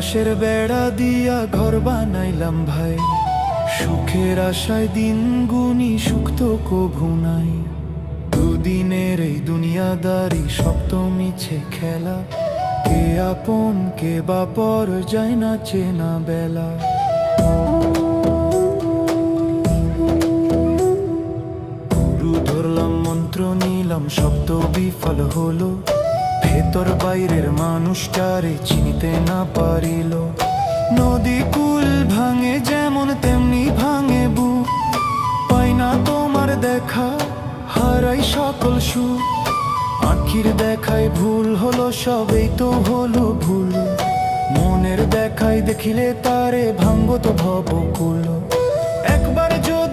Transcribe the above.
বাঁশের বেড়া দিয়া ঘর বানাইলাম ভাই, সুখের আশায় দিন গুনি সুখ তো কভু নাই। দুদিনের এই দুনিয়াদারি সপ্ত মিছে খেলা, কে আপন কে বা পর যায় না চেনা বেলা। গুরু ধরলাম মন্ত্র নিলাম শব্দ বিফল হলো, ভেতর বাইরের মানুষটারে চিনতে না পারিল। নদী কুল ভাঙে যেমন তেমনি ভাঙে বুক, পাই না তোমার দেখা হারাই সকল সুখ। আখির দেখায় ভুল হলো সবেই তো হলো ভুল, মনের দেখায় দেখিলে তারে ভাঙবো তো ভবকুল। একবার যদি